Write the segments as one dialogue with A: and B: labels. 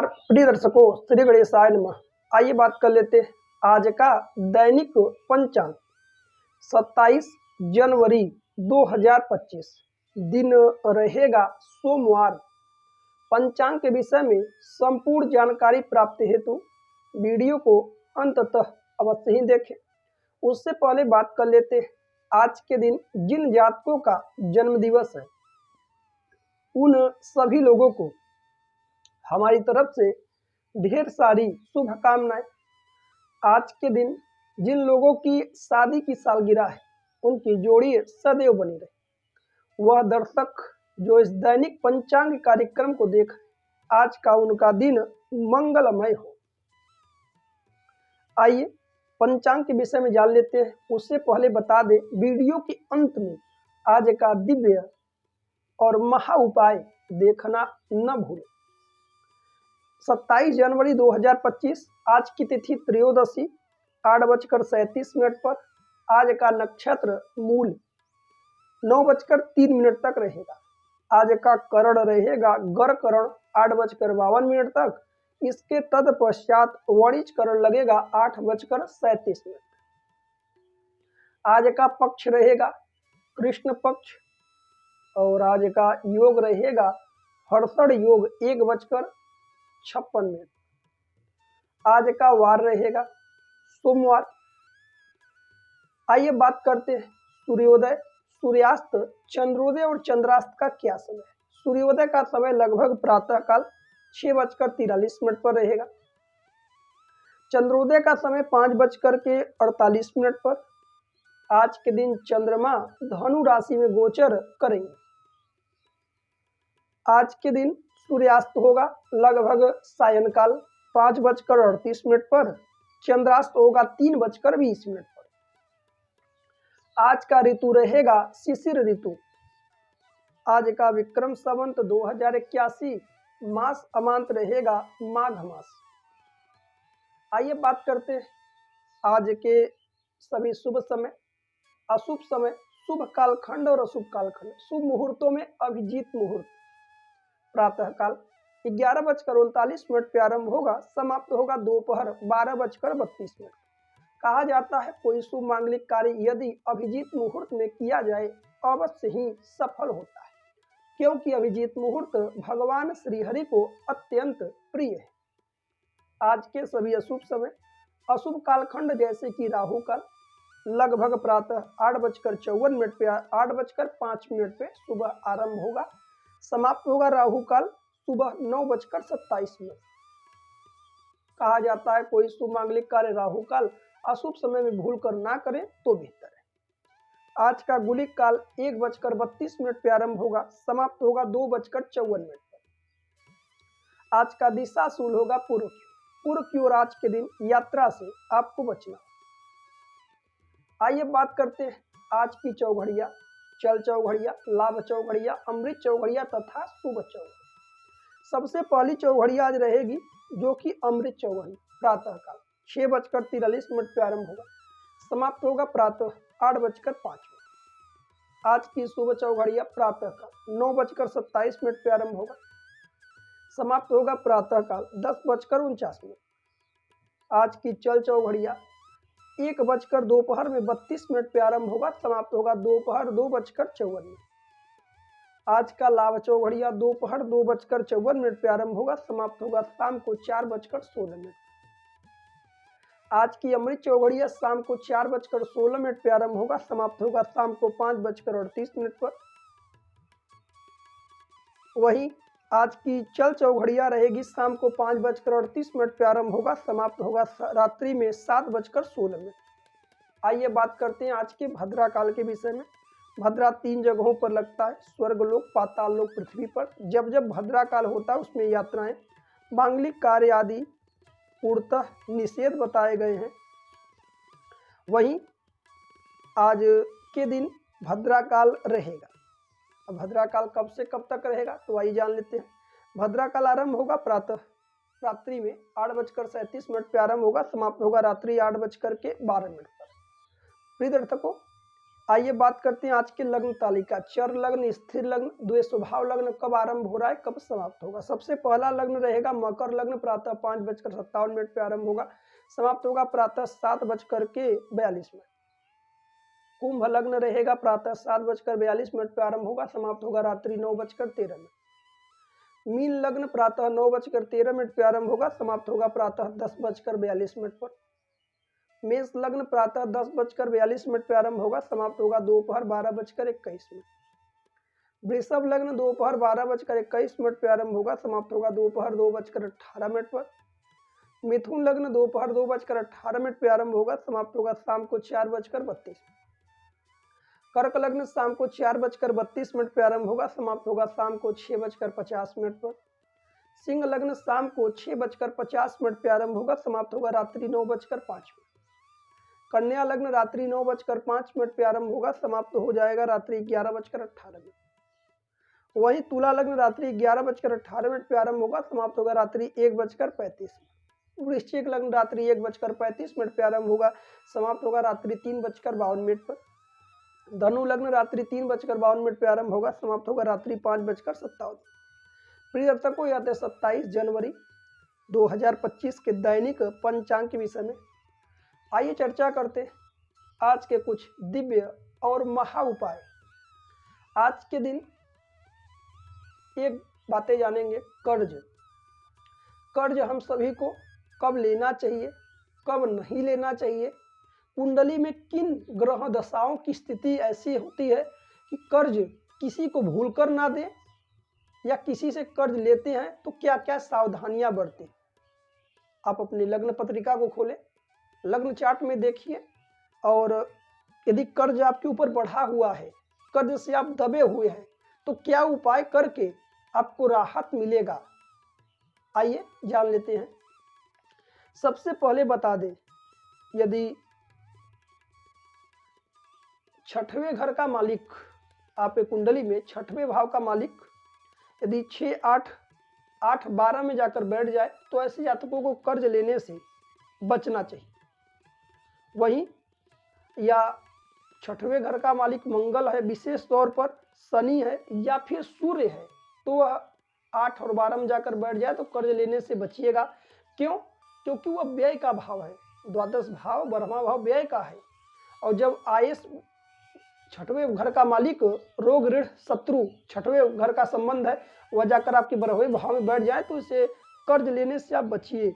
A: नमस्कार प्रिय दर्शकों, श्री गणेशाय नमः। आइए बात कर लेते हैं आज का दैनिक पंचांग 27 जनवरी 2025 दिन रहेगा सोमवार। पंचांग के विषय में संपूर्ण जानकारी प्राप्ति हेतु वीडियो को अंततः अवश्य ही देखें। उससे पहले बात कर लेते हैं आज के दिन जिन जातकों का जन्म दिवस है उन सभी लोगों को हमारी तरफ से ढेर सारी शुभकामनाएं। आज के दिन जिन लोगों की शादी की सालगिरह है उनकी जोड़ी सदैव बनी रहे। वह दर्शक जो इस दैनिक पंचांग कार्यक्रम को देख आज का उनका दिन मंगलमय हो। आइए पंचांग के विषय में जान लेते हैं। उससे पहले बता दें वीडियो के अंत में आज का दिव्य और महा उपाय देखना न भूलें। 27 जनवरी 2025 आज की तिथि त्रयोदशी 8:37 पर। आज का नक्षत्र मूल 9:03 तक रहेगा। आज का करण रहेगा गर करण 8:52 तक। इसके तत्पश्चात वणिज करण लगेगा 8:37। आज का पक्ष रहेगा कृष्ण पक्ष और आज का योग रहेगा हर्षण योग 1:56। आज का वार रहेगा सोमवार। आइए बात करते हैं सूर्योदय, सूर्यास्त, चंद्रोदय और चंद्रास्त का क्या समय। सूर्योदय का समय लगभग प्रातःकाल 6:43 पर रहेगा। चंद्रोदय का समय 5:48 पर। आज के दिन चंद्रमा धनु राशि में गोचर करेंगे। आज के दिन सूर्यास्त होगा लगभग सायंकाल 5:38 पर। चंद्रास्त होगा 3:20 पर। आज का ऋतु रहेगा शिशिर ऋतु। आज का विक्रम संवत 2081 मास अमांत रहेगा माघ मास। आइए बात करते हैं आज के सभी शुभ समय, अशुभ समय, शुभ कालखंड और अशुभ कालखंड। शुभ मुहूर्तों में अभिजीत मुहूर्त प्रातःकाल 11:39 पे आरंभ होगा, समाप्त होगा दोपहर 12:32। कहा जाता है कोई शुभ मांगलिक कार्य यदि अभिजीत मुहूर्त में किया जाए अवश्य ही सफल होता है, क्योंकि अभिजीत मुहूर्त भगवान श्रीहरि को अत्यंत प्रिय है। आज के सभी अशुभ समय, अशुभ कालखंड जैसे कि राहु काल लगभग प्रातः 8:54 पे 8:05 पे सुबह आरंभ होगा, समाप्त होगा राहु काल सुबह 9:27। कहा जाता है कोई शुभ मांगलिक कार्य राहु काल अशुभ समय में भूल कर ना करें तो बेहतर है। आज का गुलिक काल 1:32 पे आरंभ होगा, समाप्त होगा 2:54 पर। आज का दिशा शूल होगा पूर्व की। पूर्व की ओर आज के दिन यात्रा से आपको बचना। आइए बात करते हैं आज की चौघड़िया, चल चौघड़िया, लाभ चौघड़िया, अमृत चौघड़िया तथा शुभ चौघड़िया। सबसे पहली चौघड़िया आज रहेगी जो कि अमृत चौघड़ी। प्रातःकाल 6:43 पे आरंभ होगा, समाप्त होगा प्रातः 8:05। आज की शुभ चौघड़िया प्रातःकाल 9:27 पे आरंभ होगा, समाप्त होगा प्रातःकाल 10:49। आज की चल चौघड़िया 1 दोपहर में 32 पे आरंभ होगा, समाप्त होगा दोपहर 2:54। आज का लाभ चौघड़िया दोपहर 2:54 पे आरंभ होगा, समाप्त होगा शाम को 4:16। आज की अमृत चौघड़िया शाम को 4:16 पे आरंभ होगा, समाप्त होगा शाम को 5:38 पर। वहीं आज की चल चौघड़िया रहेगी शाम को 5:38 पे आरंभ होगा, समाप्त होगा रात्रि में 7:16। आइए बात करते हैं आज के भद्रा काल के विषय में। भद्रा 3 जगहों पर लगता है, स्वर्गलोक, पाताल लोक, पृथ्वी पर। जब जब भद्रा काल होता है उसमें यात्राएं, मांगलिक कार्य आदि पूर्णतः निषेध बताए गए हैं। वहीं आज के दिन भद्रा काल रहेगा। अब भद्रा काल कब से कब तक रहेगा तो आइए जान लेते हैं। भद्रा काल आरंभ होगा प्रातः रात्रि में 8:37 पे आरंभ होगा, समाप्त होगा रात्रि 8:12 पर। प्रिय दर्शकों, आइए बात करते हैं आज के लग्न तालिका। चर लग्न, स्थिर लग्न, द्वे स्वभाव लग्न कब आरंभ हो रहा है, कब समाप्त होगा। सबसे पहला लग्न रहेगा मकर लग्न, प्रातः 5:57 पे आरंभ होगा, समाप्त होगा प्रातः 7:42। कुंभ लग्न रहेगा, प्रातः 7:42 पे आरंभ होगा, समाप्त होगा रात्रि 9:13। मीन लग्न प्रातः 9:13 पे आरंभ होगा, समाप्त होगा प्रातः 10:42 पर। मेष लग्न प्रातः 10:42 पे आरंभ होगा, समाप्त होगा दोपहर 12:21। वृषभ लग्न दोपहर 12:21 पे आरंभ होगा, समाप्त होगा दोपहर 2:18 पर। मिथुन लग्न दोपहर 2:18 पे आरंभ होगा, समाप्त होगा शाम को 4:32। कर्क लग्न शाम को 4:32 पे आरंभ होगा, समाप्त होगा शाम को 6:50 पर। सिंह लग्न शाम को 6:50 पे आरंभ होगा, समाप्त होगा रात्रि 9:05। कन्या लग्न रात्रि 9:05 पे आरंभ होगा, समाप्त हो जाएगा रात्रि 11:18। वहीं तुला लग्न रात्रि 11:18 पे आरंभ होगा, समाप्त होगा रात्रि 1:35। वृश्चिक लग्न रात्रि 1:35 पे आरंभ होगा, समाप्त होगा रात्रि 3:52 पर। धनु लग्न रात्रि 3:52 पे आरंभ होगा, समाप्त होगा रात्रि 5:57। प्रिय दर्शकों, यह थे 27 जनवरी 2025 के दैनिक पंचांग के विषय में। आइए चर्चा करते आज के कुछ दिव्य और महा उपाय। आज के दिन एक बातें जानेंगे, कर्ज। कर्ज हम सभी को कब लेना चाहिए, कब नहीं लेना चाहिए, कुंडली में किन ग्रह दशाओं की स्थिति ऐसी होती है कि कर्ज किसी को भूलकर ना दें, या किसी से कर्ज लेते हैं तो क्या क्या सावधानियां बरतें। आप अपनी लग्न पत्रिका को खोलें, लग्न चार्ट में देखिए, और यदि कर्ज आपके ऊपर बढ़ा हुआ है, कर्ज से आप दबे हुए हैं, तो क्या उपाय करके आपको राहत मिलेगा, आइए जान लेते हैं। सबसे पहले बता दें, यदि छठवें घर का मालिक आपके कुंडली में, छठवें भाव का मालिक यदि 6, 8, 8, 12 में जाकर बैठ जाए तो ऐसे जातकों को कर्ज लेने से बचना चाहिए। वहीं या छठवें घर का मालिक मंगल है, विशेष तौर पर शनि है या फिर सूर्य है, तो वह 8 और 12 में जाकर बैठ जाए तो कर्ज लेने से बचिएगा। क्यों? क्योंकि वह व्यय का भाव है, द्वादश भाव, 12वां भाव व्यय का है। और जब आयस, छठवें घर का मालिक रोग, ऋण, शत्रु, छठवें घर का संबंध है, वह जाकर आपके 12वें भाव में बैठ जाए तो इसे कर्ज लेने से आप बचिए।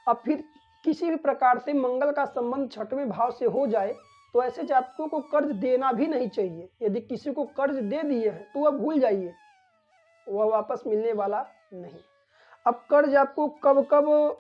A: अब फिर किसी भी प्रकार से मंगल का संबंध छठवें भाव से हो जाए तो ऐसे जातकों को कर्ज देना भी नहीं चाहिए। यदि किसी को कर्ज दे दिए हैं तो वह भूल जाइए, वह वापस मिलने वाला नहीं। अब कर्ज आपको कब कब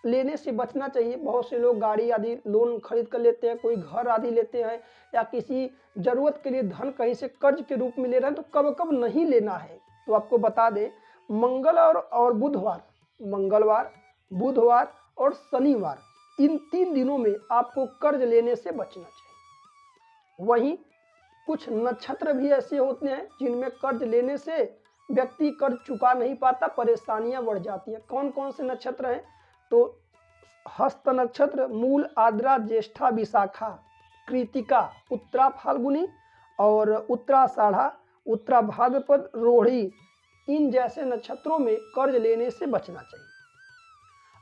A: लेने से बचना चाहिए। बहुत से लोग गाड़ी आदि लोन खरीद कर लेते हैं, कोई घर आदि लेते हैं, या किसी जरूरत के लिए धन कहीं से कर्ज के रूप में ले रहे हैं, तो कब कब नहीं लेना है। तो आपको बता दें, मंगल और बुधवार, मंगलवार, बुधवार और शनिवार, इन 3 दिनों में आपको कर्ज लेने से बचना चाहिए। वहीं कुछ नक्षत्र भी ऐसे होते हैं जिनमें कर्ज लेने से व्यक्ति कर्ज चुका नहीं पाता, परेशानियां बढ़ जाती हैं। कौन कौन से नक्षत्र हैं? तो हस्त नक्षत्र, मूल, आद्रा, ज्येष्ठा, विशाखा, कृतिका, उत्तरा फाल्गुनी और उत्तराषाढ़ा, उत्तरा भाद्रपद, रोहिणी, इन जैसे नक्षत्रों में कर्ज लेने से बचना चाहिए।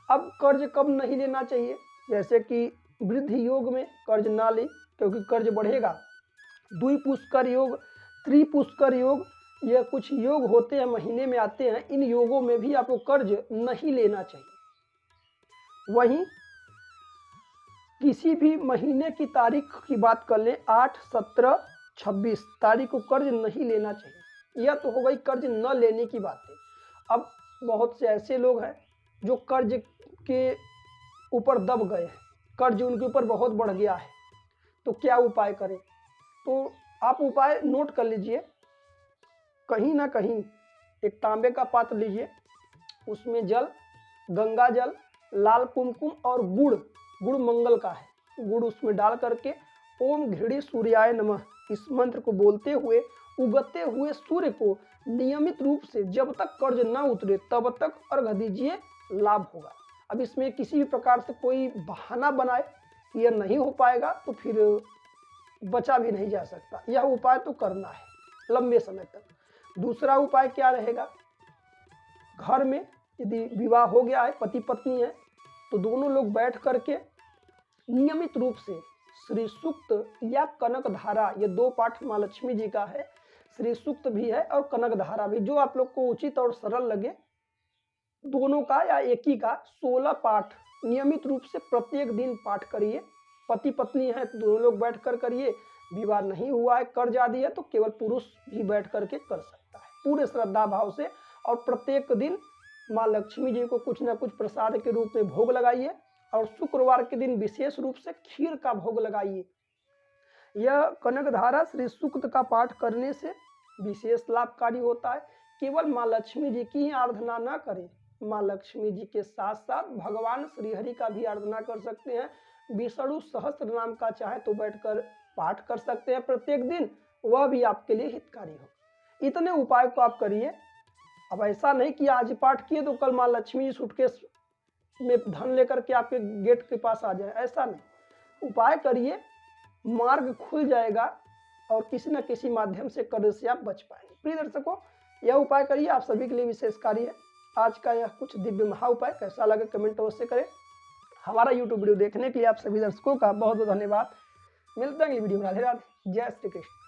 A: अब कर्ज कब नहीं लेना चाहिए? जैसे कि वृद्धि योग में कर्ज ना ले, क्योंकि कर्ज बढ़ेगा। द्विपुष्कर योग, त्रिपुष्कर योग, यह कुछ योग होते हैं, महीने में आते हैं, इन योगों में भी आपको कर्ज नहीं लेना चाहिए। वहीं किसी भी महीने की तारीख की बात कर लें, 8, 17, 26 तारीख को कर्ज नहीं लेना चाहिए। यह तो हो गई कर्ज न लेने की बातें। अब बहुत से ऐसे लोग हैं जो कर्ज के ऊपर दब गए हैं, कर्ज उनके ऊपर बहुत बढ़ गया है, तो क्या उपाय करें? तो आप उपाय नोट कर लीजिए। कहीं ना कहीं एक तांबे का पात्र लीजिए, उसमें जल, गंगा जल, लाल कुमकुम और गुड़, गुड़ मंगल का है, गुड़ उसमें डाल करके ओम घृणी सूर्याय नमः इस मंत्र को बोलते हुए उगते हुए सूर्य को नियमित रूप से जब तक कर्ज ना उतरे तब तक अर्घ दीजिए, लाभ होगा। अब इसमें किसी भी प्रकार से कोई बहाना बनाए कि यह नहीं हो पाएगा तो फिर बचा भी नहीं जा सकता। यह उपाय तो करना है लंबे समय तक। दूसरा उपाय क्या रहेगा, घर में यदि विवाह हो गया है, पति पत्नी है, तो दोनों लोग बैठ करके नियमित रूप से श्री सूक्त या कनक धारा, ये दो पाठ माँ लक्ष्मी जी का है, श्री सूक्त भी है और कनक धारा भी, जो आप लोग को उचित और सरल लगे, दोनों का या एक ही का 16 पाठ नियमित रूप से प्रत्येक दिन पाठ करिए। पति पत्नी है तो दोनों लोग बैठ कर करिए, विवाह नहीं हुआ है, कर्ज आदि है, तो केवल पुरुष भी बैठ करके कर सकता है पूरे श्रद्धा भाव से। और प्रत्येक दिन माँ लक्ष्मी जी को कुछ ना कुछ प्रसाद के रूप में भोग लगाइए और शुक्रवार के दिन विशेष रूप से खीर का भोग लगाइए। यह कनक धारा श्री सूक्त का पाठ करने से विशेष लाभकारी होता है। केवल माँ लक्ष्मी जी की ही आराधना न करें, माँ लक्ष्मी जी के साथ साथ भगवान श्रीहरि का भी आराधना कर सकते हैं। विष्णु सहस्त्र नाम का चाहे तो बैठकर पाठ कर सकते हैं प्रत्येक दिन, वह भी आपके लिए हितकारी हो। इतने उपाय को आप करिए। अब ऐसा नहीं कि आज पाठ किए तो कल माँ लक्ष्मी जी सूटकेस में धन लेकर के आपके गेट के पास आ जाए, ऐसा नहीं। उपाय करिए, मार्ग खुल जाएगा और किसी न किसी माध्यम से कर्ज से आप बच पाएंगे। प्रिय दर्शकों, यह उपाय करिए, आप सभी के लिए विशेषकारी है। आज का यह कुछ दिव्य महा उपाय कैसा लगे कमेंट अवश्य करें। हमारा यूट्यूब वीडियो देखने के लिए आप सभी दर्शकों का बहुत बहुत धन्यवाद। मिलते हैं अगली वीडियो में। राधे राधे, जय श्री कृष्ण।